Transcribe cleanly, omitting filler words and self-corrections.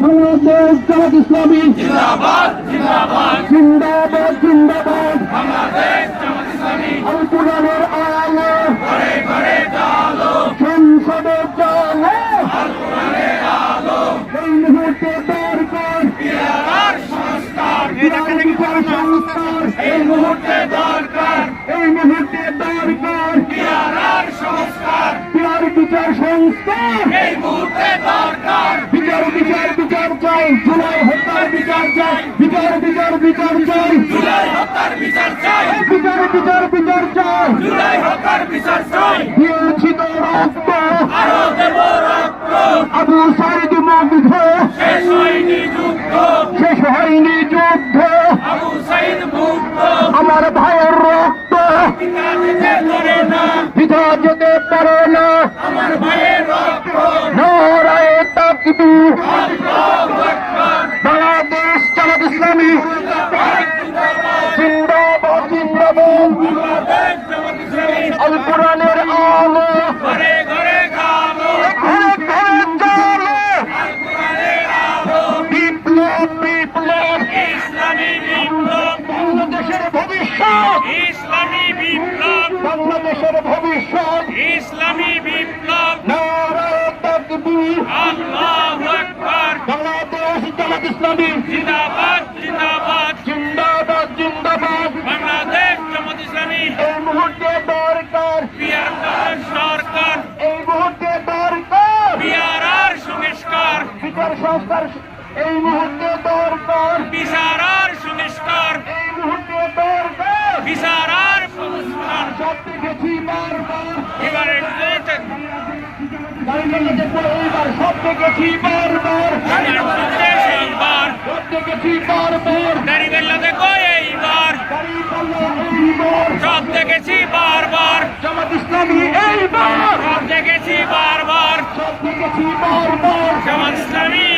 বাংলাদেশ জামাত ইসলামী জিন্দাবাদ জিন্দাবাদ জিন্দাবাদ জিন্দাবাদ বাংলাদেশ জামাত ইসলামী আল কোরআনের আলো ঘরে ঘরে আলো সংসদে চলো আল কোরআনের আলো এই মুহূর্তে দরকার পিয়ারার সংস্কার বিচার সংস্কার এই মুহূর্তে দরকার এই মুহূর্তে দরকার পিয়ারার সংস্কার বিচার সংস্কার এই মুহূর্তে দরকার বিচার বিচার বিচার চাই জুলাই হত্যার বিচার চাই বিচার বিচার বিচার চাই জুলাই হত্যার বিচার চাই বিচার বিচার বিচার চাই জুলাই হত্যার বিচার চাই দিয়েছি তো রক্ত আরো দেব রক্ত আবু সাইদ মুগ্ধ শেষ হয়নি যুদ্ধ শেষ হয়নি যুদ্ধ আবু সাইদ মুক্ত আমার ভাইয়ের রক্ত পিতা যেতে পারে না পিতা যেতে পারে না আমার ভাইয়ের রক্ত নারায়ে তাকবীর আল্লাহু আকবার বাংলাদেশ জামাত ইসলামী জিন্দাবাদ জিন্দাবাদ বাংলাদেশ জামাত ইসলামী আল কোরআনের আলো ঘরে ঘরে আলো ঘরে ঘরে চলো আল কোরআনের আলো বিপ্লব বিপ্লব ইসলামী বিপ্লব বাংলাদেশের ভবিষ্যৎ ইসলামী বিপ্লব বাংলাদেশের ভবিষ্যৎ ইসলামী বিপ্লব নারায়ে তাকবীর আল্লাহু আকবার বাংলাদেশ জামাত ইসলামী জিন্দাবাদ জিন্দাবাদ জিন্দাবাদ জিন্দাবাদ বাংলাদেশ জামাত ইসলামী এই মুহূর্তে দরকার পিয়ারার সরকার এই মুহূর্তে দরকার পিয়ারার সংস্কার বিচার সংস্কার এই মুহূর্তে দরকার বিচারার সংস্কার এই মুহূর্তে দরকার বিচারার সংস্কার সব দেখেছি বারবার এবারে ভোটে গাইবান্ধাতে এইবার সব দেখেছি বারবার এইবার সব দেখেছি বারবার গাড়িবেল্লাতে কই এইবার গাইবান্ধা এইবার সব দেখেছি বারবার জামাত ইসলামী এইবার সব দেখেছি বারবার সব দেখেছি বারবার জামাত ইসলামী